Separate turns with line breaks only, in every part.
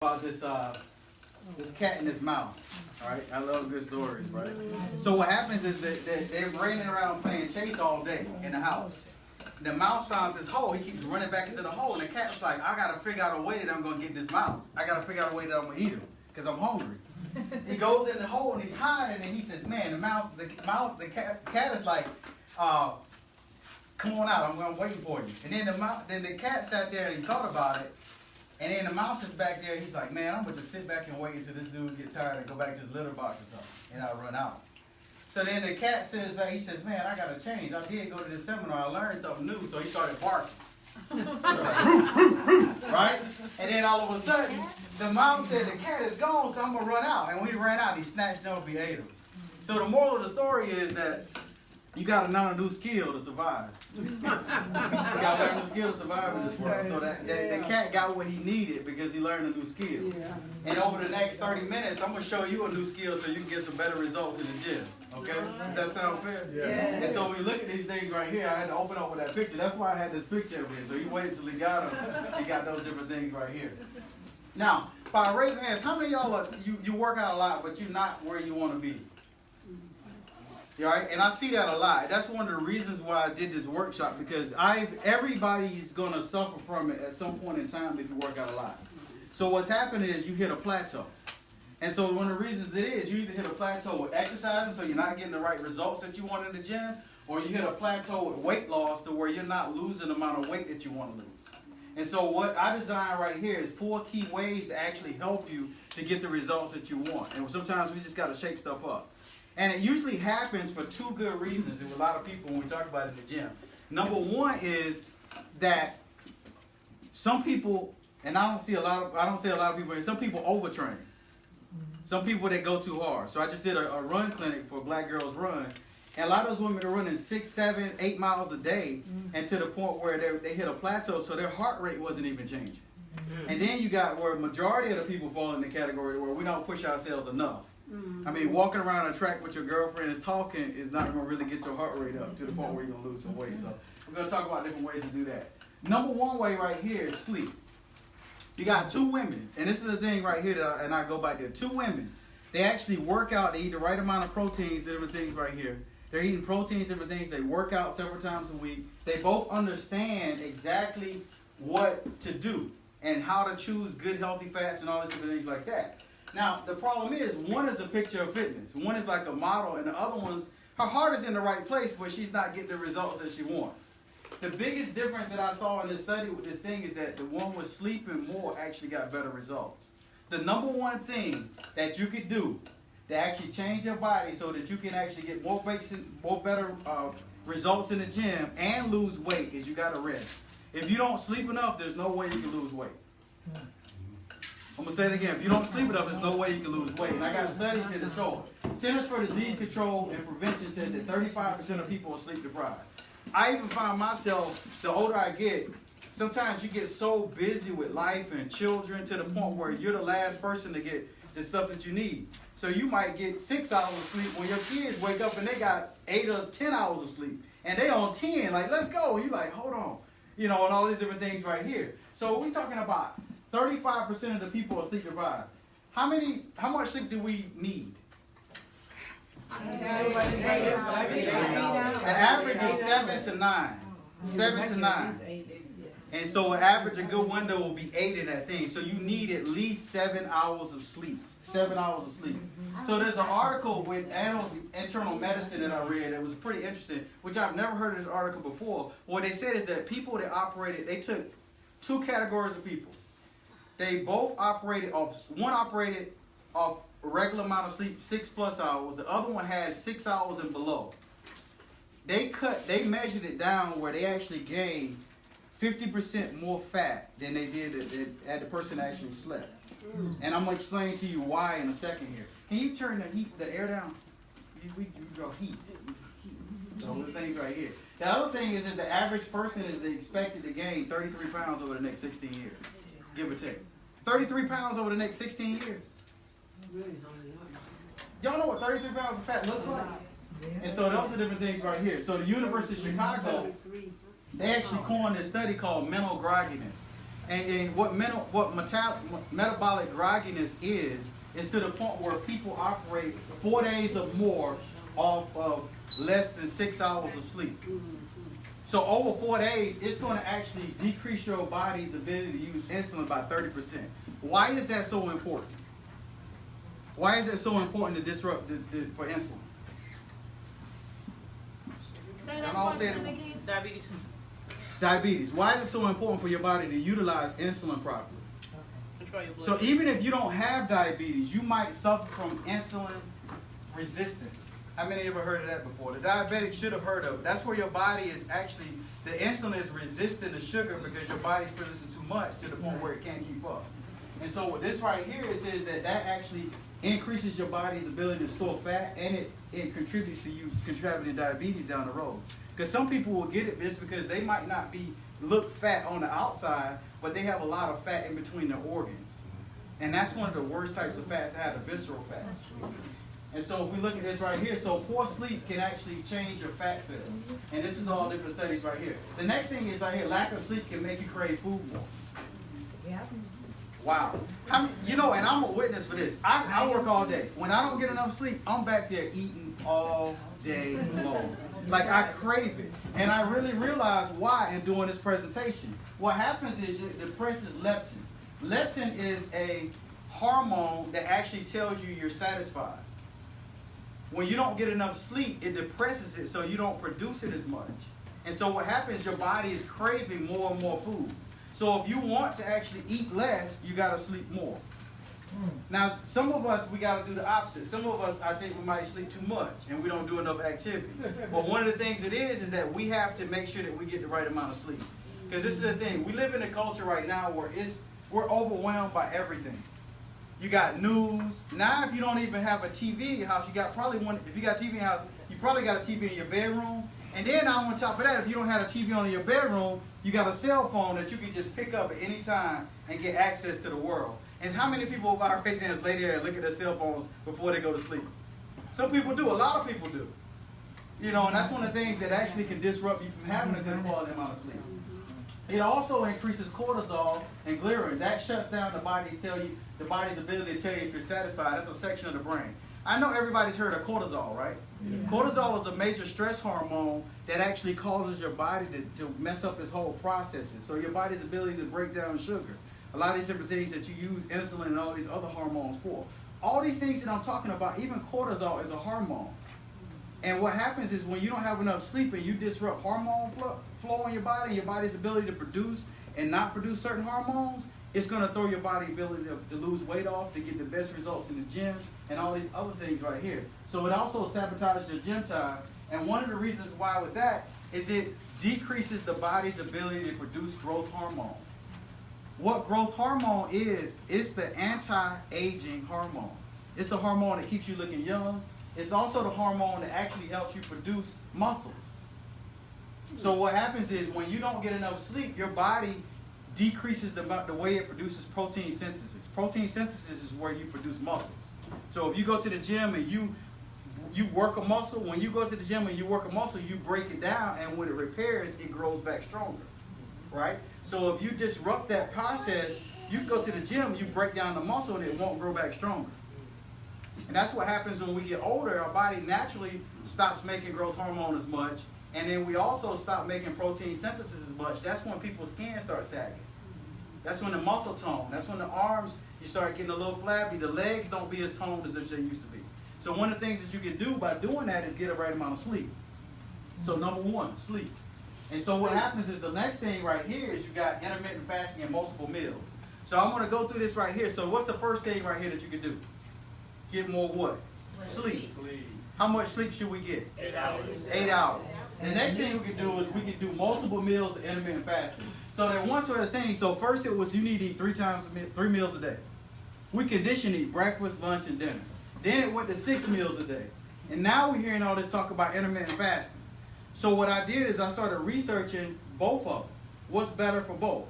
About this cat and this mouse. All right, I love good stories, right? So what happens is that they're running around playing chase all day in the house. The mouse finds his hole. He keeps running back into the hole, and the cat's like, I gotta figure out a way that I'm gonna get this mouse. I gotta figure out a way that I'm gonna eat him because I'm hungry. He goes in the hole and he's hiding, and he says, "Man, the cat is like, come on out. I'm waiting for you." And then the cat sat there and he thought about it. And then the mouse is back there. He's like, "Man, I'm going to sit back and wait until this dude get tired and go back to his litter box or something, and I'll run out." So then the cat says, he says, "Man, I got to change. I did go to this seminar. I learned something new." So he started barking. Right? And then all of a sudden, the mouse said, "The cat is gone, so I'm going to run out." And when he ran out, he snatched him up and ate him. So the moral of the story is that you got to learn a new skill to survive. You got to learn a new skill to survive in this world. So the cat got what he needed because he learned a new skill. And over the next 30 minutes, I'm going to show you a new skill so you can get some better results in the gym. Okay? Does that sound fair? Yeah. And so when you look at these things right here, I had to open up with that picture. That's why I had this picture over here. So he waited until he got them. He got those different things right here. Now, by raising hands, how many of y'all you work out a lot, but you're not where you want to be? Right? And I see that a lot. That's one of the reasons why I did this workshop, because everybody's going to suffer from it at some point in time if you work out a lot. So what's happened is you hit a plateau. And so one of the reasons it is, you either hit a plateau with exercising, so you're not getting the right results that you want in the gym, or you hit a plateau with weight loss to where you're not losing the amount of weight that you want to lose. And so what I designed right here is 4 key ways to actually help you to get the results that you want. And sometimes we just got to shake stuff up. And it usually happens for 2 good reasons with a lot of people when we talk about it in the gym. Number one is that some people, and I don't see a lot of people, some people overtrain. Some people, they go too hard. So I just did a run clinic for Black Girls Run. And a lot of those women are running 6, 7, 8 miles a day, and to the point where they hit a plateau, so their heart rate wasn't even changing. And then you got where a majority of the people fall in the category where we don't push ourselves enough. I mean, walking around a track with your girlfriend is talking is not going to really get your heart rate up to the point where you're going to lose some weight. So we're going to talk about different ways to do that. Number one way right here is sleep. You got 2 women, and this is the thing right here, and I go back there. 2 women, they actually work out. They eat the right amount of proteins, different things right here. They're eating proteins, different things. They work out several times a week. They both understand exactly what to do and how to choose good, healthy fats and all these different things like that. Now, the problem is, one is a picture of fitness. One is like a model, and the other one's, her heart is in the right place, but she's not getting the results that she wants. The biggest difference that I saw in this study with this thing is that the one with sleeping more actually got better results. The number one thing that you could do to actually change your body so that you can actually get more better results in the gym and lose weight is you got to rest. If you don't sleep enough, there's no way you can lose weight. I'm going to say it again. If you don't sleep enough, there's no way you can lose weight. And I got studies here to show it. Centers for Disease Control and Prevention says that 35% of people are sleep deprived. I even find myself, the older I get, sometimes you get so busy with life and children to the point where you're the last person to get the stuff that you need. So you might get 6 hours of sleep when your kids wake up and they got 8 or 10 hours of sleep. And they on 10, like, let's go. And you're like, hold on. You know, and all these different things right here. So we're talking about 35% of the people are sleep deprived. How much sleep do we need? An average is 7 to 9. 7 to 9. And so an average, a good window will be 8 in that thing. So you need at least 7 hours of sleep. 7 hours of sleep. So there's an article with Annals Internal Medicine that I read that was pretty interesting, which I've never heard of this article before. What they said is that people that operated, they took 2 categories of people. They both operated off, one operated off a regular amount of sleep, 6+ hours. The other one had 6 hours and below. They measured it down where they actually gained 50% more fat than they did at the person that actually slept. And I'm going to explain to you why in a second here. Can you turn the air down? We draw heat. So those things right here. The other thing is that the average person is expected to gain 33 pounds over the next 16 years. Give or take. 33 pounds over the next 16 years. Y'all know what 33 pounds of fat looks like? And so those are different things right here. So the University of Chicago, they actually coined this study called mental grogginess. And what metabolic grogginess is to the point where people operate 4 days or more off of less than 6 hours of sleep. So over 4 days, it's going to actually decrease your body's ability to use insulin by 30%. Why is that so important? Why is it so important to disrupt for insulin?
Say that question again. Diabetes.
Diabetes. Why is it so important for your body to utilize insulin properly? So even if you don't have diabetes, you might suffer from insulin resistance. How many ever heard of that before? The diabetic should have heard of it. That's where your body is actually, the insulin is resistant to sugar because your body's producing too much to the point where it can't keep up. And so with this right here, it says that actually increases your body's ability to store fat, and it contributes to you contracting diabetes down the road. Because some people will get it just because they might not look fat on the outside, but they have a lot of fat in between their organs. And that's one of the worst types of fats to have, the visceral fat. And so if we look at this right here, so poor sleep can actually change your fat cells. And this is all different studies right here. The next thing is right here, lack of sleep can make you crave food more. Yeah. Wow. And I'm a witness for this. I work all day. When I don't get enough sleep, I'm back there eating all day long. Like I crave it. And I really realize why in doing this presentation. What happens is it depresses leptin. Leptin is a hormone that actually tells you you're satisfied. When you don't get enough sleep, it depresses it so you don't produce it as much. And so what happens, your body is craving more and more food. So if you want to actually eat less, you got to sleep more. Now, some of us, we got to do the opposite. Some of us, I think we might sleep too much and we don't do enough activity. But one of the things it is that we have to make sure that we get the right amount of sleep. Because this is the thing. We live in a culture right now where we're overwhelmed by everything. You got news. Now, if you don't even have a TV in your house, you got probably one. If you got a TV in your house, you probably got a TV in your bedroom. And then on top of that, if you don't have a TV on in your bedroom, you got a cell phone that you can just pick up at any time and get access to the world. And how many people by raise hands lay there and look at their cell phones before they go to sleep? Some people do. A lot of people do. And that's one of the things that actually can disrupt you from having a good quality amount of sleep. It also increases cortisol and ghrelin. That shuts down the body's ability to tell you if you're satisfied. That's a section of the brain. I know everybody's heard of cortisol, right? Yeah. Cortisol is a major stress hormone that actually causes your body to mess up its whole processes. So your body's ability to break down sugar. A lot of these different things that you use insulin and all these other hormones for. All these things that I'm talking about, even cortisol is a hormone. And what happens is when you don't have enough sleep and you disrupt hormone flow in your body, your body's ability to produce and not produce certain hormones, it's going to throw your body's ability to lose weight off, to get the best results in the gym, and all these other things right here. So it also sabotages your gym time. And one of the reasons why with that is it decreases the body's ability to produce growth hormone. What growth hormone is the anti-aging hormone. It's the hormone that keeps you looking young. It's also the hormone that actually helps you produce muscles. So what happens is when you don't get enough sleep, your body decreases the way it produces protein synthesis. Protein synthesis is where you produce muscles. So if you go to the gym and you work a muscle, when you go to the gym and you work a muscle, you break it down, and when it repairs, it grows back stronger, right? So if you disrupt that process, you go to the gym, you break down the muscle, and it won't grow back stronger. And that's what happens when we get older. Our body naturally stops making growth hormone as much, and then we also stop making protein synthesis as much. That's when people's skin starts sagging. That's when the muscle tone, that's when the arms, you start getting a little flabby. The legs don't be as toned as they used to be. So one of the things that you can do by doing that is get a right amount of sleep. So number one, sleep. And so what happens is the next thing right here is you got intermittent fasting and multiple meals. So I'm going to go through this right here. So what's the first thing right here that you can do? Get more what? Sleep. How much sleep should we get?
8 hours.
8 hours. And the next thing we can do is we can do multiple meals of intermittent fasting. So that one sort of thing, so first it was you need to eat 3 meals a day. We conditioned to eat breakfast, lunch, and dinner. Then it went to 6 meals a day. And now we're hearing all this talk about intermittent fasting. So what I did is I started researching both of them. What's better for both?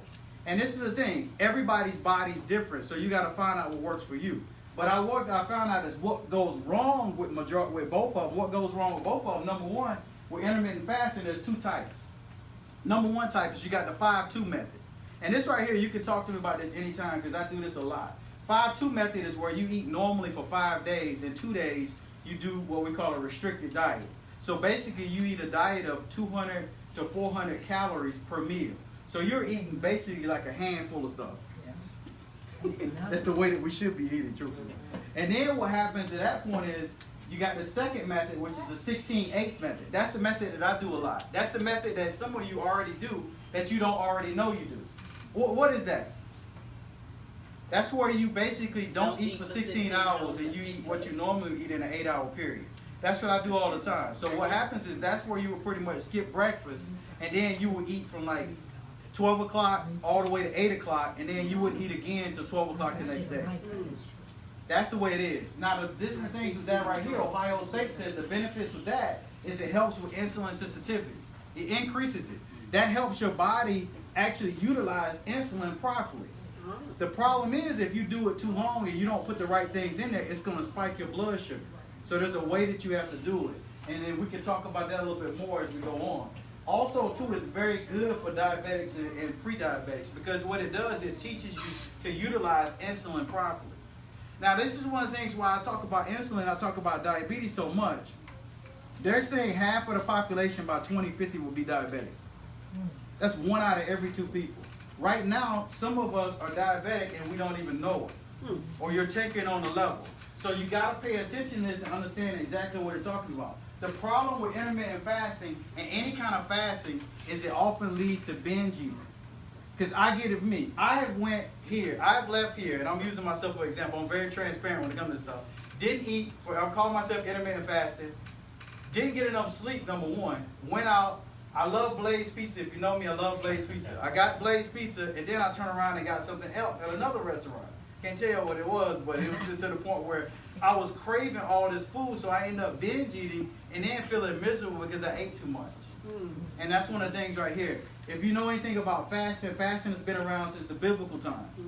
And this is the thing, everybody's body's different, so you got to find out what works for you. But I found out is what goes wrong with both of them. What goes wrong with both of them? Number one, with intermittent fasting, there's 2 types. Number one type is you got the 5-2 method. And this right here, you can talk to me about this anytime because I do this a lot. 5-2 method is where you eat normally for 5 days, and 2 days you do what we call a restricted diet. So basically you eat a diet of 200 to 400 calories per meal. So you're eating basically like a handful of stuff. That's the way that we should be eating, truthfully. And then what happens at that point is you got the second method, which is the 16-8 method. That's the method that I do a lot. That's the method that some of you already do that you don't already know you do. What is that? That's where you basically don't eat for 16 hours and you eat what you normally eat in an 8-hour period. That's what I do all the time. So what happens is that's where you would pretty much skip breakfast and then you would eat from like 12 o'clock all the way to 8 o'clock and then you wouldn't eat again until 12 o'clock the next day. That's the way it is. Now the different things with that right here, Ohio State says the benefits with that is it helps with insulin sensitivity. It increases it. That helps your body actually utilize insulin properly. The problem is if you do it too long and you don't put the right things in there, it's going to spike your blood sugar. So there's a way that you have to do it. And then we can talk about that a little bit more as we go on. Also, too, it's very good for diabetics and pre-diabetics because what it does, it teaches you to utilize insulin properly. Now, this is one of the things why I talk about insulin, I talk about diabetes so much. They're saying half of the population by 2050 will be diabetic. That's 1 out of every 2 people. Right now, some of us are diabetic and we don't even know it. Or you're taking it on the level. So you got to pay attention to this and understand exactly what you're talking about. The problem with intermittent fasting and any kind of fasting is it often leads to binge eating. Because I get it from me. I've left here, and I'm using myself for example. I'm very transparent when it comes to this stuff. Didn't eat, I'm calling myself intermittent fasting. Didn't get enough sleep, number one. Went out. I love Blaze Pizza. If you know me, I love Blaze Pizza. I got Blaze Pizza, and then I turned around and got something else at another restaurant. Can't tell you what it was, but it was just to the point where I was craving all this food, so I ended up binge eating and then feeling miserable because I ate too much. And that's one of the things right here. If you know anything about fasting, fasting has been around since the biblical times.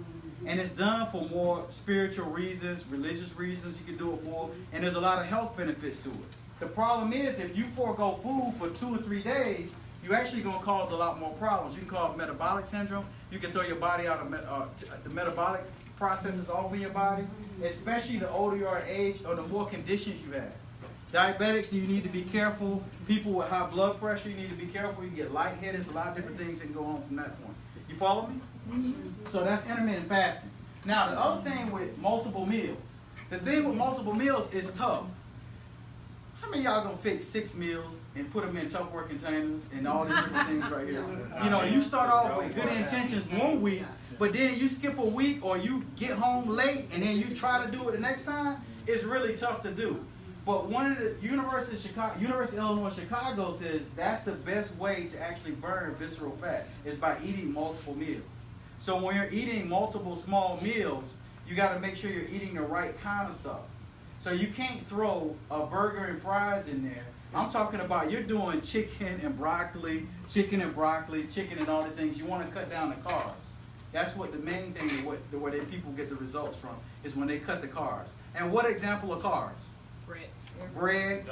And it's done for more spiritual reasons, religious reasons you can do it for, and there's a lot of health benefits to it. The problem is if you forego food for 2 or 3 days, you're actually going to cause a lot more problems. You can cause metabolic syndrome. You can throw your body out of the metabolic processes off in your body, especially the older you are in age or the more conditions you have. Diabetics, you need to be careful. People with high blood pressure, you need to be careful. You can get lightheaded. There's a lot of different things that can go on from that point. You follow me? So that's intermittent fasting. Now, the other thing with multiple meals. The thing with multiple meals is tough. How many of y'all gonna fix 6 meals and put them in Tupperware containers and all these different things right here? You know, you start off with good intentions 1 week, but then you skip a week or you get home late and then you try to do it the next time. It's really tough to do. But one of the University of Illinois Chicago says that's the best way to actually burn visceral fat is by eating multiple meals. So when you're eating multiple small meals, you got to make sure you're eating the right kind of stuff. So you can't throw a burger and fries in there. I'm talking about you're doing chicken and broccoli, chicken and all these things. You want to cut down the carbs. That's what the main thing where people get the results from is when they cut the carbs. And what example of carbs? Bread,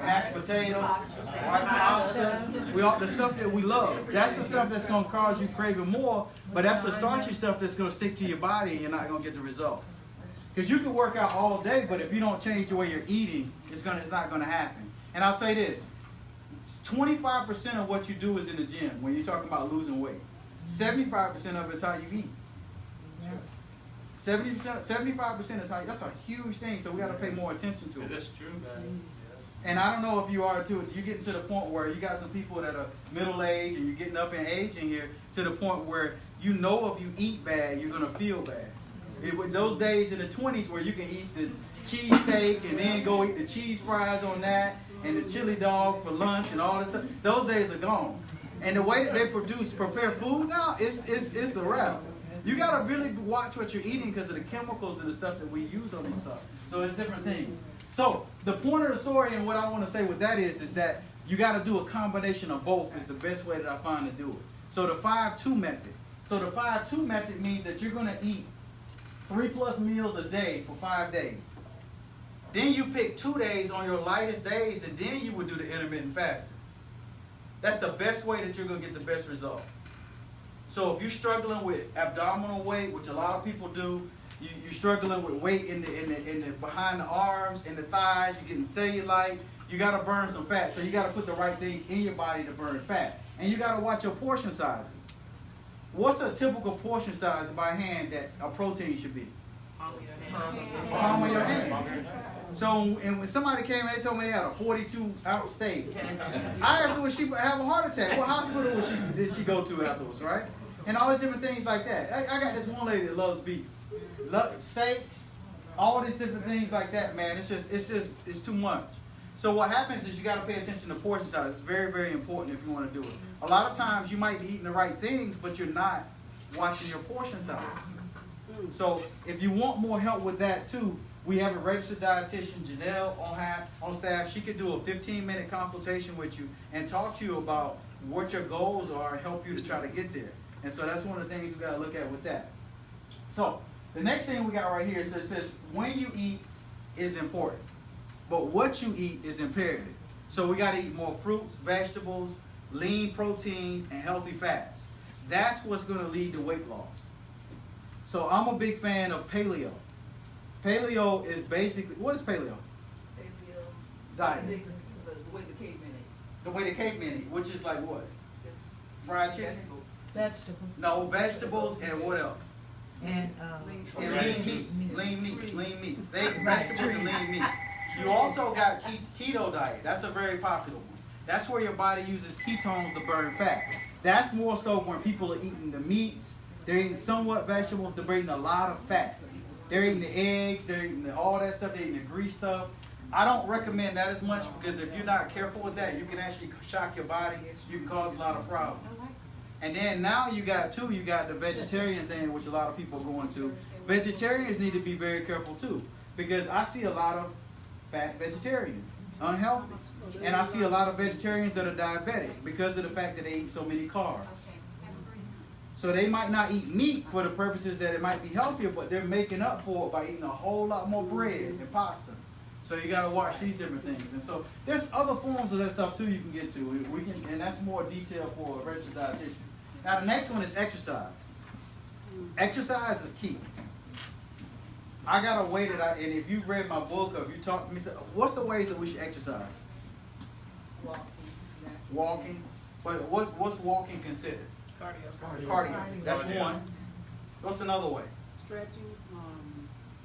mashed potatoes, white pasta. The stuff that we love. That's the stuff that's going to cause you craving more, but that's the starchy stuff that's going to stick to your body and you're not going to get the results. Because you can work out all day, but if you don't change the way you're eating, it's not going to happen. And I'll say this, 25% of what you do is in the gym when you're talking about losing weight. 75% of it is how you eat. 75% is how, that's a huge thing, so we got to pay more attention to it.
That's true, man.
And I don't know if you are too, you getting to the point where you got some people that are middle-aged and you're getting up in age in here to the point where you know if you eat bad, you're going to feel bad. With those days in the 20s where you can eat the cheesesteak and then go eat the cheese fries on that and the chili dog for lunch and all this stuff, those days are gone. And the way that they prepare food now, it's a wrap. You got to really watch what you're eating because of the chemicals and the stuff that we use on this stuff. So it's different things. So the point of the story and what I want to say with that is that you got to do a combination of both is the best way that I find to do it. So the 5-2 method. So the 5-2 method means that you're going to eat 3+ meals a day for 5 days. Then you pick 2 days on your lightest days and then you would do the intermittent fasting. That's the best way that you're going to get the best results. So if you're struggling with abdominal weight, which a lot of people do, you're struggling with weight in the behind the arms, in the thighs, you're getting cellulite, you got to burn some fat. So you got to put the right things in your body to burn fat. And you got to watch your portion sizes. What's a typical portion size by hand that a protein should be? Palm of your hand. So, and when somebody came and they told me they had a 42-ounce steak, I asked her, would she have a heart attack? What hospital did she go to afterwards, right? And all these different things like that. I got this one lady that loves beef, steaks, all these different things like that, man. It's too much. So what happens is you got to pay attention to portion size. It's very, very important if you want to do it. A lot of times you might be eating the right things, but you're not watching your portion size. So if you want more help with that too, we have a registered dietitian, Janelle, on staff. She could do a 15-minute consultation with you and talk to you about what your goals are and help you to try to get there. And so that's one of the things we got to look at with that. So the next thing we got right here is it says when you eat is important, but what you eat is imperative. So we got to eat more fruits, vegetables, lean proteins, and healthy fats. That's what's going to lead to weight loss. So I'm a big fan of paleo. Paleo is basically, what is paleo?
Paleo
Diet.
The way the cavemen ate.
The way the cavemen eat, which is like what?
Just
Fried chicken?
Vegetables.
No, vegetables and what else?
And
And lean meats. They eat vegetables and lean meats. You also got keto diet. That's a very popular one. That's where your body uses ketones to burn fat. That's more so when people are eating the meats. They're eating somewhat vegetables. They're eating a lot of fat. They're eating the eggs. They're eating all that stuff. They're eating the grease stuff. I don't recommend that as much because if you're not careful with that, you can actually shock your body. You can cause a lot of problems. And then now you got the vegetarian thing, which a lot of people are going to. Vegetarians need to be very careful too, because I see a lot of fat vegetarians, unhealthy. And I see a lot of vegetarians that are diabetic because of the fact that they eat so many carbs. So they might not eat meat for the purposes that it might be healthier, but they're making up for it by eating a whole lot more bread and pasta. So you got to watch these different things. And so there's other forms of that stuff too you can get to. And that's more detail for a registered dietitian. Now the next one is exercise. Exercise is key. I got a way that and if you've read my book or if you talk to me, what's the ways that we should exercise? Walking. But what's walking considered? Cardio. That's one. What's another way?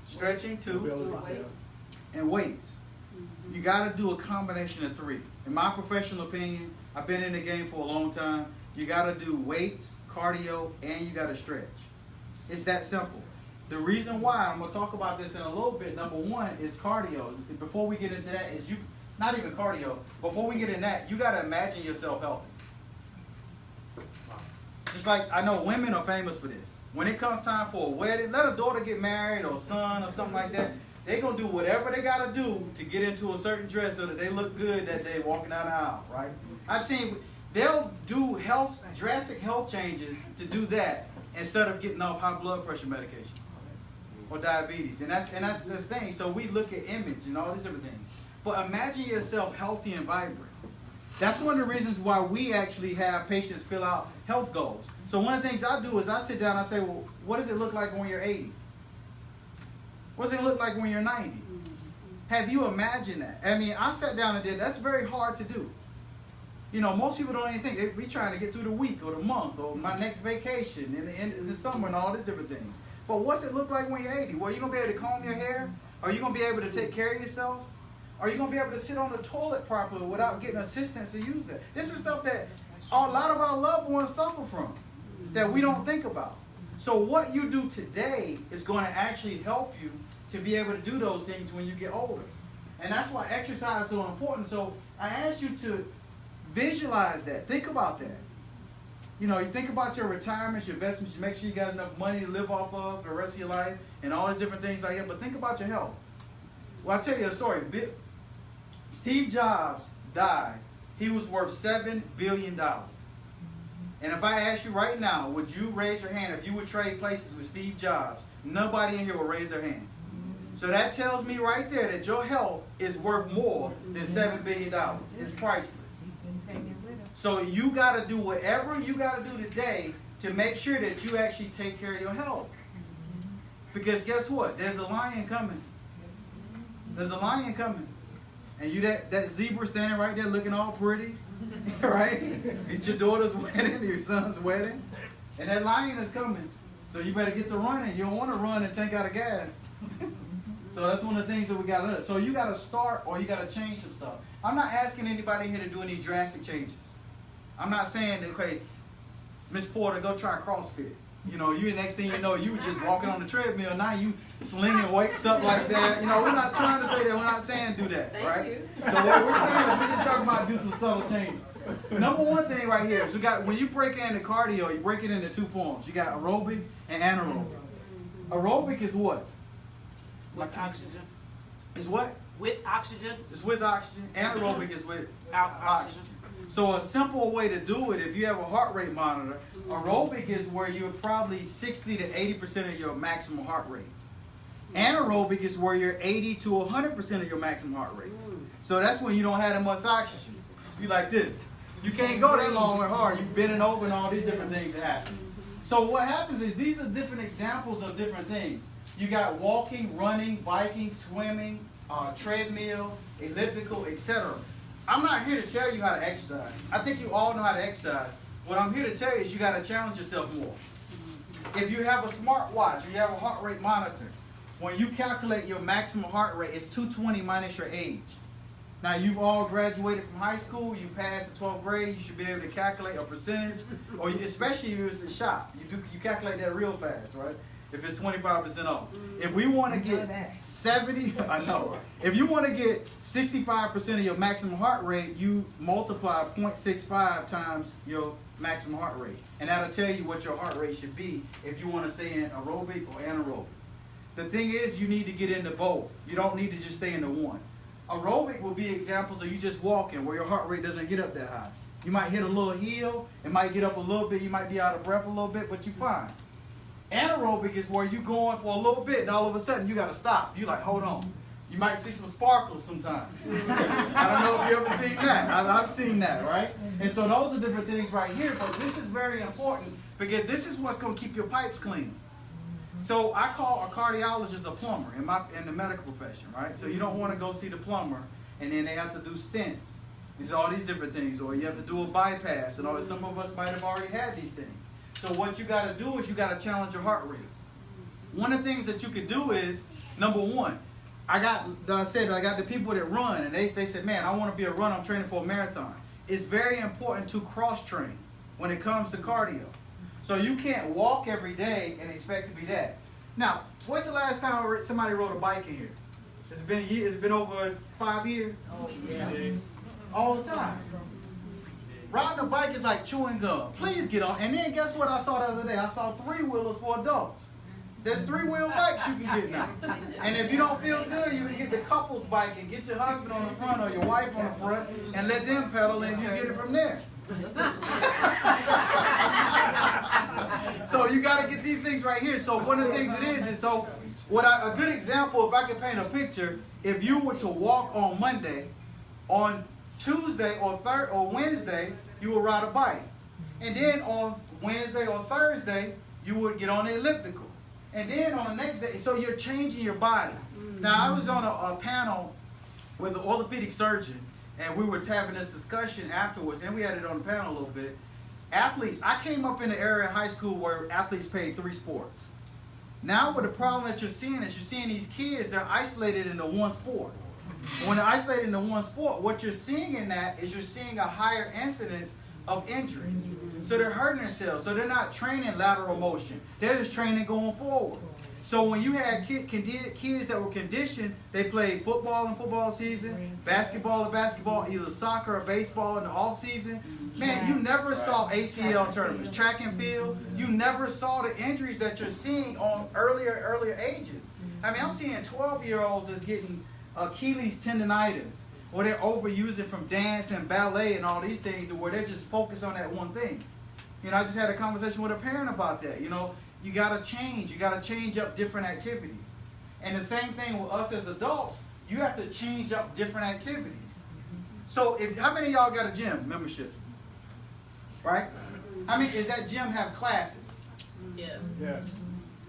Stretching, two. And weights. You got to do a combination of three. In my professional opinion, I've been in the game for a long time. You got to do weights, cardio, and you got to stretch. It's that simple. The reason why, I'm going to talk about this in a little bit, number one is cardio. Before we get into that, not even cardio, before we get in that, you got to imagine yourself healthy. Just like I know women are famous for this. When it comes time for a wedding, let a daughter get married or a son or something like that, they're going to do whatever they got to do to get into a certain dress so that they look good that day walking down the aisle, right? I've seen, they'll do drastic health changes to do that instead of getting off high blood pressure medication or diabetes. And that's the thing. So we look at image and all these different things. But imagine yourself healthy and vibrant. That's one of the reasons why we actually have patients fill out health goals. So one of the things I do is I sit down and I say, well, what does it look like when you're 80? What does it look like when you're 90? Have you imagined that? I mean, I sat down and did. That's very hard to do. You know, most people don't even think. We're trying to get through the week or the month or my next vacation in the summer and all these different things. But what's it look like when you're 80? Well, are you going to be able to comb your hair? Are you going to be able to take care of yourself? Are you going to be able to sit on the toilet properly without getting assistance to use that? This is stuff that a lot of our loved ones suffer from that we don't think about. So what you do today is going to actually help you to be able to do those things when you get older. And that's why exercise is so important. So I ask you to visualize that. Think about that. You know, you think about your retirements, your investments, you make sure you got enough money to live off of for the rest of your life and all these different things like that. But think about your health. Well, I'll tell you a story. Steve Jobs died. He was worth $7 billion. And if I ask you right now, would you raise your hand if you would trade places with Steve Jobs? Nobody in here will raise their hand. So that tells me right there that your health is worth more than $7 billion. It's priceless. So you got to do whatever you got to do today to make sure that you actually take care of your health. Because guess what? There's a lion coming. There's a lion coming. And you that zebra standing right there looking all pretty, right? It's your daughter's wedding, your son's wedding. And that lion is coming. So you better get to running. You don't want to run and tank out of gas. So that's one of the things that we got to do. So you got to start or you got to change some stuff. I'm not asking anybody here to do any drastic changes. I'm not saying that, okay, Miss Porter, go try CrossFit. You know, you next thing you know, you were just walking on the treadmill. Now you slinging weights up like that. You know, we're not trying to say that. We're not saying do that, right? So what we're saying is we're just talking about do some subtle changes. Number one thing right here is we got, when you break into cardio, you break it into two forms. You got aerobic and anaerobic. Aerobic is what?
With oxygen.
Is what?
With oxygen.
It's with oxygen. Anaerobic is with
Out
oxygen. So a simple way to do it, if you have a heart rate monitor, aerobic is where you're probably 60 to 80% of your maximum heart rate. Anaerobic is where you're 80 to 100% of your maximum heart rate. So that's when you don't have that much oxygen. You like this. You can't go that long or hard. You're bending over and all these different things that happen. So what happens is these are different examples of different things. You got walking, running, biking, swimming, treadmill, elliptical, etc. I'm not here to tell you how to exercise. I think you all know how to exercise. What I'm here to tell you is you got to challenge yourself more. If you have a smartwatch or you have a heart rate monitor, when you calculate your maximum heart rate, it's 220 minus your age. Now, you've all graduated from high school, you passed the 12th grade, you should be able to calculate a percentage, or especially if it's a shop. You calculate that real fast, right? If it's 25% off. If we want to get 70, I know. If you want to get 65% of your maximum heart rate, you multiply 0.65 times your maximum heart rate. And that'll tell you what your heart rate should be if you want to stay in aerobic or anaerobic. The thing is, you need to get into both. You don't need to just stay into one. Aerobic will be examples of you just walking where your heart rate doesn't get up that high. You might hit a little hill, it might get up a little bit, you might be out of breath a little bit, but you're fine. Anaerobic is where you're going for a little bit and all of a sudden you got to stop. You're like, hold on. You might see some sparkles sometimes. I don't know if you ever seen that. I've seen that, right? And so those are different things right here, but this is very important because this is what's going to keep your pipes clean. So I call a cardiologist a plumber in the medical profession, right? So you don't want to go see the plumber and then they have to do stents. These are all these different things, or you have to do a bypass, and all. Some of us might have already had these things. So what you got to do is you got to challenge your heart rate. One of the things that you can do is, number one, I got the people that run, and they said, man, I want to be a runner. I'm training for a marathon. It's very important to cross-train when it comes to cardio. So you can't walk every day and expect to be that. Now, what's the last time somebody rode a bike in here? It's been a year. It's been over 5 years.
Oh, yes.
All the time. Riding a bike is like chewing gum. Please get on. And then guess what I saw the other day? I saw 3-wheelers for adults. There's 3-wheel bikes you can get now. And if you don't feel good, you can get the couple's bike and get your husband on the front or your wife on the front and let them pedal and you get it from there. So you got to get these things right here. So one of the things it is so a good example, if I could paint a picture, if you were to walk on Monday, on Tuesday or Wednesday, you would ride a bike. And then on Wednesday or Thursday, you would get on the elliptical. And then on the next day, so you're changing your body. Now, I was on a panel with an orthopedic surgeon, and we were having this discussion afterwards, and we had it on the panel a little bit. Athletes, I came up in the area in high school where athletes played 3 sports. Now, what the problem that you're seeing is you're seeing these kids, they're isolated into one sport. When they're isolated into one sport, what you're seeing in that is you're seeing a higher incidence of injuries. So they're hurting themselves. So they're not training lateral motion. They're just training going forward. So when you had kids that were conditioned, they played football in football season, basketball in basketball, either soccer or baseball in the off season. Man, you never saw ACL tournaments, track and field. You never saw the injuries that you're seeing on earlier ages. I mean, I'm seeing 12-year-olds that's getting Achilles tendonitis, or they're overusing from dance and ballet and all these things to where they're just focused on that one thing. You know, I just had a conversation with a parent about that. You know, you got to change. You got to change up different activities. And the same thing with us as adults, you have to change up different activities. So how many of y'all got a gym membership? Right? I mean, does that gym have classes?
Yeah.
Yes.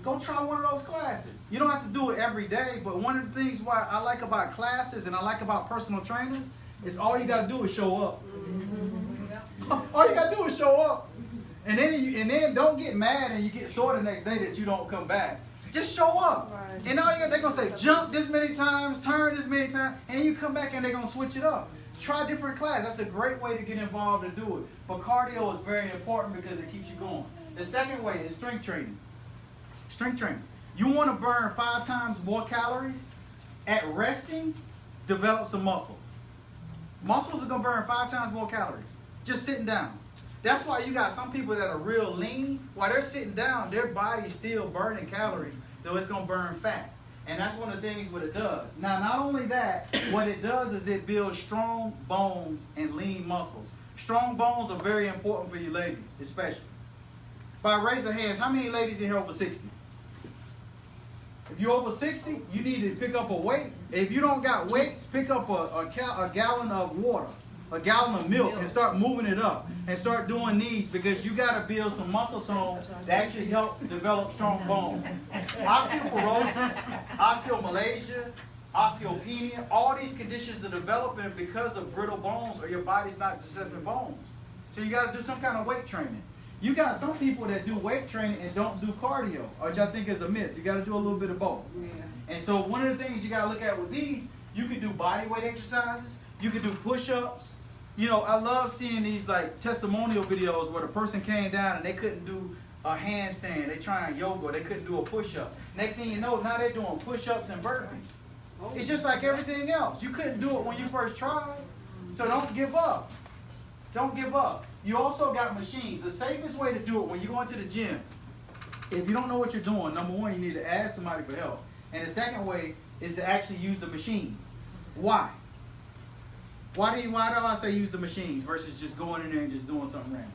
Go try one of those classes. You don't have to do it every day, but one of the things why I like about classes and I like about personal trainers is all you got to do is show up. All you got to do is show up. And then don't get mad and you get sore the next day that you don't come back. Just show up. And all they're going to say, jump this many times, turn this many times, and then you come back and they're going to switch it up. Try different classes. That's a great way to get involved and do it. But cardio is very important because it keeps you going. The second way is strength training. Strength training. You want to burn 5 times more calories at resting, develop some muscles. Muscles are going to burn 5 times more calories just sitting down. That's why you got some people that are real lean. While they're sitting down, their body's still burning calories, though it's going to burn fat. And that's one of the things what it does. Now, not only that, what it does is it builds strong bones and lean muscles. Strong bones are very important for you ladies, especially. By raise of hands, how many ladies in here over 60? If you're over 60, you need to pick up a weight. If you don't got weights, pick up a gallon of water, a gallon of milk, and start moving it up. And start doing these because you got to build some muscle tone that actually help develop strong bones. Osteoporosis, osteomalacia, osteopenia, all these conditions are developing because of brittle bones or your body's not developing bones. So you got to do some kind of weight training. You got some people that do weight training and don't do cardio, which I think is a myth. You got to do a little bit of both. Yeah. And so one of the things you got to look at with these, you can do body weight exercises, you can do push-ups. You know, I love seeing these like testimonial videos where the person came down and they couldn't do a handstand. They trying yoga, they couldn't do a push-up. Next thing you know, now they're doing push-ups and burpees. It's just like everything else. You couldn't do it when you first tried, so don't give up. Don't give up. You also got machines. The safest way to do it when you go into the gym, if you don't know what you're doing, number one, you need to ask somebody for help. And the second way is to actually use the machines. Why? Why do I say use the machines versus just going in there and just doing something random?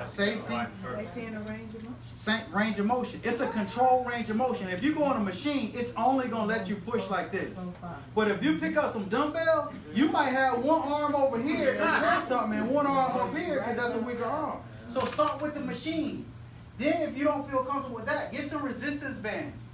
Safety.
Safety and a range of motion.
Range of motion. It's a controlled range of motion. If you go on a machine, it's only going to let you push like this. But if you pick up some dumbbells, you might have one arm over here and try something and one arm up here because that's a weaker arm. So start with the machines. Then if you don't feel comfortable with that, get some resistance bands.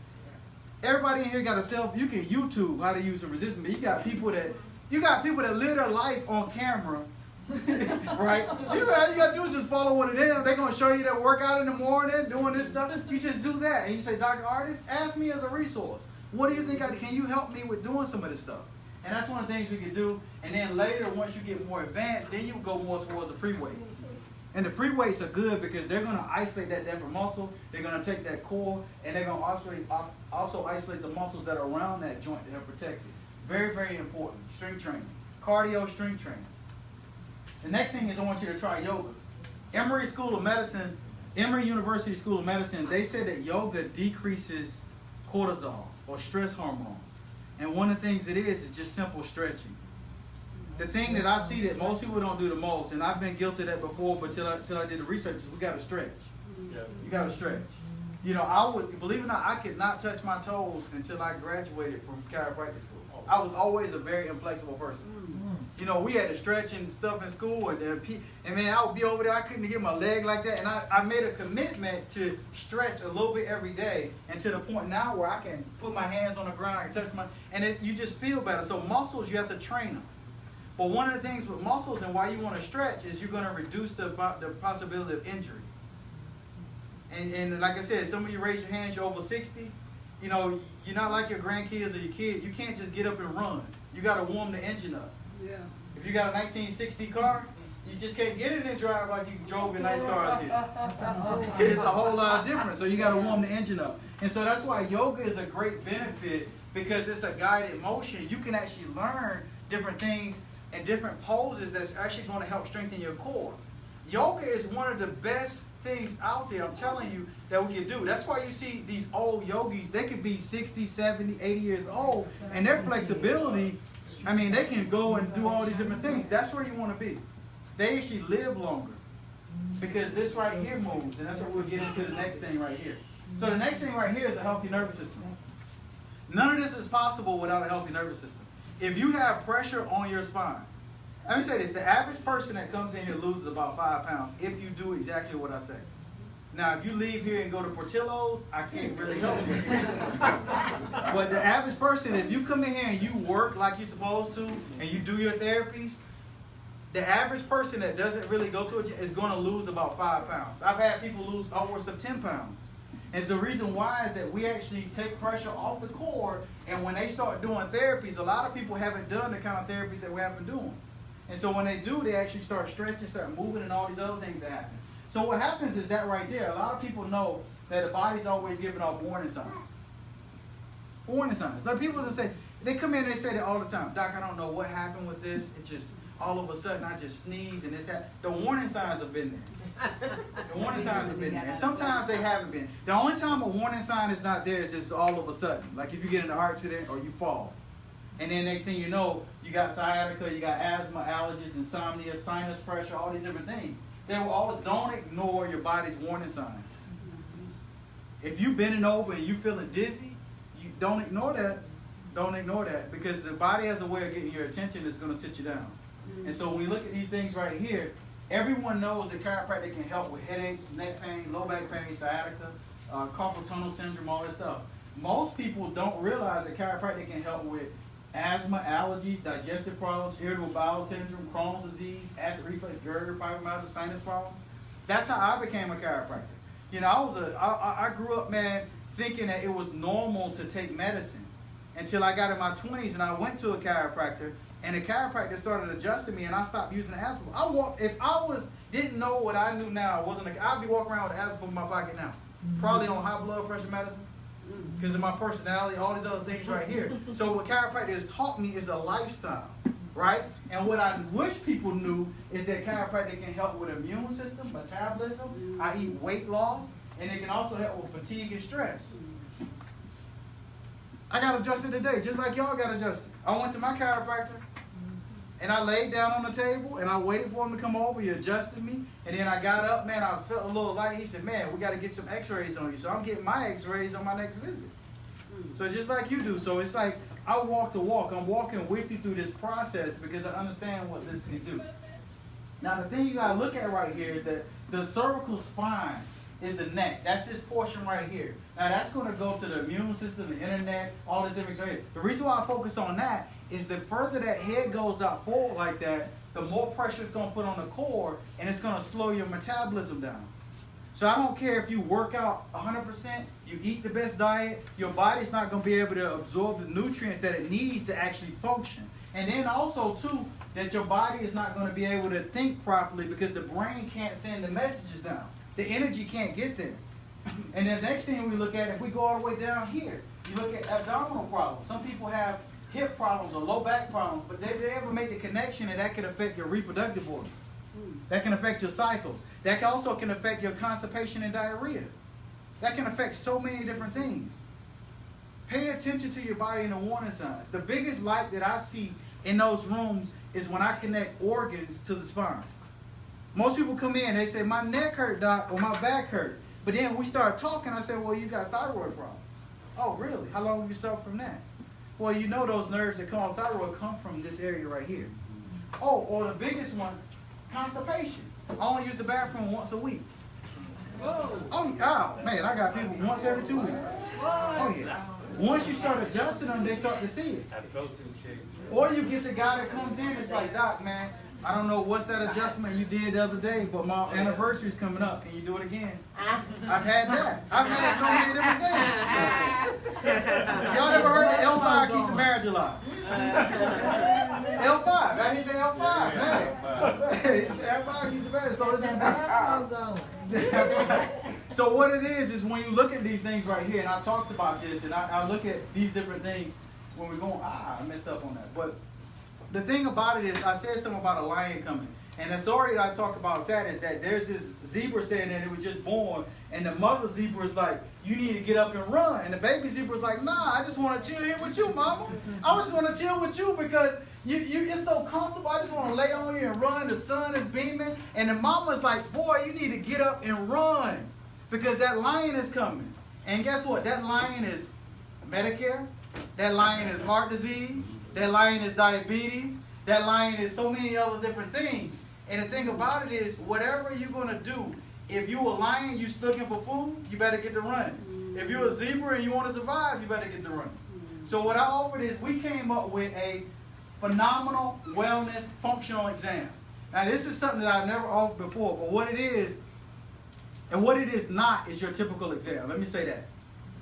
Everybody in here got a cell phone. You can YouTube how to use a resistance band. You got people that live their life on camera. Right? So all you gotta do is just follow one of them. They're gonna show you their workout in the morning, doing this stuff. You just do that. And you say, Dr. Artist, ask me as a resource. What do you think can you help me with doing some of this stuff? And that's one of the things we can do. And then later, once you get more advanced, then you go more towards the free weights. And the free weights are good because they're gonna isolate that different muscle. They're gonna take that core and they're gonna also isolate the muscles that are around that joint that are protected. Very, very important. Strength training. Cardio strength training. The next thing is I want you to try yoga. Emory University School of Medicine, they said that yoga decreases cortisol or stress hormones. And one of the things it is just simple stretching. The thing that I see that most people don't do the most, and I've been guilty of that before, but till I did the research, is we got to stretch. Yeah. You got to stretch. You know, believe it or not, I could not touch my toes until I graduated from chiropractic school. I was always a very inflexible person. You know, we had to stretch and stuff in school, and man, I would be over there, I couldn't get my leg like that, and I made a commitment to stretch a little bit every day, and to the point now where I can put my hands on the ground and touch you just feel better. So muscles, you have to train them. But one of the things with muscles and why you want to stretch is you're going to reduce the possibility of injury. And like I said, some of you raise your hands, you're over 60. You know, you're not like your grandkids or your kids. You can't just get up and run. You got to warm the engine up. Yeah. If you got a 1960 car, you just can't get in and drive like you drove in nice cars here. It's a whole lot different. So you got to warm the engine up. And so that's why yoga is a great benefit because it's a guided motion. You can actually learn different things and different poses that's actually going to help strengthen your core. Yoga is one of the best things out there, I'm telling you, that we can do. That's why you see these old yogis, they could be 60, 70, 80 years old, and their flexibility, I mean, they can go and do all these different things. That's where you want to be. They actually live longer because this right here moves, and that's what we'll get into the next thing right here. So the next thing right here is a healthy nervous system. None of this is possible without a healthy nervous system. If you have pressure on your spine, Let me say this. The average person that comes in here loses about 5 pounds if you do exactly what I say. Now, if you leave here and go to Plateaus, I can't really help you. But the average person, if you come in here and you work like you're supposed to, and you do your therapies, the average person that doesn't really go to it is going to lose about 5 pounds. I've had people lose upwards of 10 pounds. And the reason why is that we actually take pressure off the core, and when they start doing therapies, a lot of people haven't done the kind of therapies that we have been doing. And so when they do, they actually start stretching, start moving, and all these other things that happen. So what happens is that right there, a lot of people know that the body's always giving off warning signs. Warning signs. Like people that say, they come in and they say that all the time. Doc, I don't know what happened with this. It just, all of a sudden, I just sneeze and this happened. The warning signs have been there. The warning signs have been there. And sometimes they haven't been. The only time a warning sign is not there is just all of a sudden. Like if you get in an accident or you fall. And then next thing you know, you got sciatica, you got asthma, allergies, insomnia, sinus pressure, all these different things. They will always, don't ignore your body's warning signs. If you're bending over and you're feeling dizzy, you don't ignore that. Don't ignore that, because the body has a way of getting your attention that's going to sit you down. And so when we look at these things right here, everyone knows that chiropractic can help with headaches, neck pain, low back pain, sciatica, carpal tunnel syndrome, all that stuff. Most people don't realize that chiropractic can help with asthma, allergies, digestive problems, irritable bowel syndrome, Crohn's disease, acid reflux, GERD, fibromyalgia, sinus problems. That's how I became a chiropractor. You know, I grew up, man, thinking that it was normal to take medicine until I got in my 20s and I went to a chiropractor, and the chiropractor started adjusting me, and I stopped using asthma. If I didn't know what I knew now, I'd be walking around with asthma in my pocket now, probably on high blood pressure medicine. Because of my personality, all these other things right here. So what chiropractic has taught me is a lifestyle, right? And what I wish people knew is that chiropractic can help with immune system, metabolism, i.e. weight loss, and it can also help with fatigue and stress. I got adjusted today, just like y'all got adjusted. I went to my chiropractor, and I laid down on the table, and I waited for him to come over. He adjusted me, and then I got up, man, I felt a little light. He said, man, we got to get some x-rays on you. So I'm getting my x-rays on my next visit. So just like you do. So it's like I walk the walk. I'm walking with you through this process because I understand what this can do. Now, the thing you got to look at right here is that the cervical spine is the neck. That's this portion right here. Now, that's going to go to the immune system, the internet, all this different right here. The reason why I focus on that is the further that head goes out forward like that, the more pressure it's going to put on the core, and it's going to slow your metabolism down. So I don't care if you work out 100%, you eat the best diet, your body's not going to be able to absorb the nutrients that it needs to actually function. And then also, too, that your body is not going to be able to think properly because the brain can't send the messages down. The energy can't get there. And the next thing we look at, if we go all the way down here, you look at abdominal problems. Some people have hip problems or low back problems, but they ever make the connection that can affect your reproductive organs. That can affect your cycles. That also can affect your constipation and diarrhea. That can affect so many different things. Pay attention to your body and the warning signs. The biggest light that I see in those rooms is when I connect organs to the spine. Most people come in, they say, my neck hurt, doc, or my back hurt. But then we start talking, I say, well, you got thyroid problem. Oh, really? How long have you suffered from that? Well, you know those nerves that come off thyroid come from this area right here. Oh, or the biggest one, constipation. I only use the bathroom once a week. Oh, man, I got people once every 2 weeks. Oh, yeah. Once you start adjusting them, they start to see it. Or you get the guy that comes in, it's like, doc, man, I don't know what's that adjustment you did the other day, but my anniversary's coming up. Can you do it again? I've had that. I've had so many different things. Y'all ever heard that L5 keeps the marriage alive? L5. I hit the L5, man. L5 keeps the marriage. So it's So what it is when you look at these things right here, and I talked about this, and I look at these different things when we're going, I messed up on that. But the thing about it is, I said something about a lion coming. And the story that I talked about that is that there's this zebra standing there that was just born, and the mother zebra is like, you need to get up and run. And the baby zebra is like, nah, I just want to chill here with you, mama. I just want to chill with you because you're so comfortable. I just want to lay on you and run. The sun is beaming. And the mama's like, boy, you need to get up and run because that lion is coming. And guess what? That lion is Medicare. That lion is heart disease. That lion is diabetes. That lion is so many other different things. And the thing about it is, whatever you're going to do, if you're a lion, you're looking for food, you better get to running. If you're a zebra and you want to survive, you better get to running. So what I offered is we came up with a phenomenal wellness functional exam. Now this is something that I've never offered before, but what it is, and what it is not, is your typical exam. Let me say that.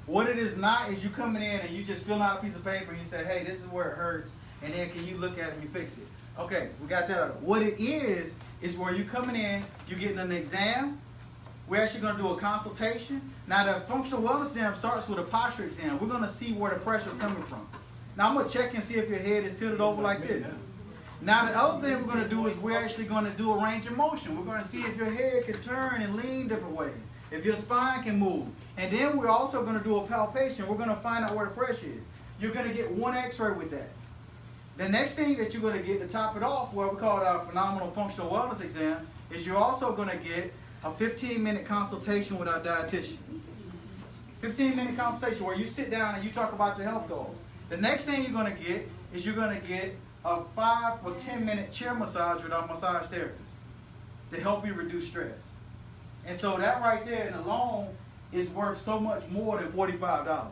What it is not is you coming in and you just fill out a piece of paper and you say, hey, this is where it hurts, and then can you look at it and you fix it. Okay, we got that. What it is where you coming in, you're getting an exam. We're actually going to do a consultation. Now the functional wellness exam starts with a posture exam. We're going to see where the pressure is coming from. Now I'm going to check and see if your head is tilted over like this. Now the other thing we're going to do is we're actually going to do a range of motion. We're going to see if your head can turn and lean different ways, if your spine can move. And then we're also going to do a palpation. We're going to find out where the pressure is. You're going to get one x-ray with that. The next thing that you're going to get to top it off, what we call our phenomenal functional wellness exam, is you're also going to get a 15-minute consultation with our dietitian. 15-minute consultation where you sit down and you talk about your health goals. The next thing you're going to get is you're going to get a 5 or 10-minute chair massage with our massage therapist to help you reduce stress. And so that right there and alone is worth so much more than $45.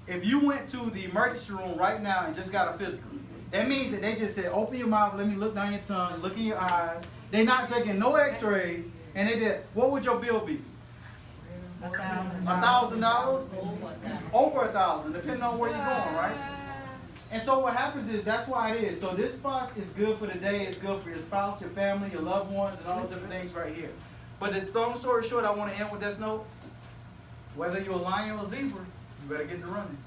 If you went to the emergency room right now and just got a physical, that means that they just said, open your mouth, let me look down your tongue, look in your eyes. They're not taking no x-rays, and they did, what would your bill be? $1,000? Over $1,000, depending on where you're going, right? And so what happens is, that's why it is. So this spot is good for the day, it's good for your spouse, your family, your loved ones, and all those different things right here. But the long story short, I want to end with this note. Whether you're a lion or a zebra, you better get to running.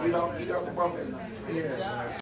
You don't the professor.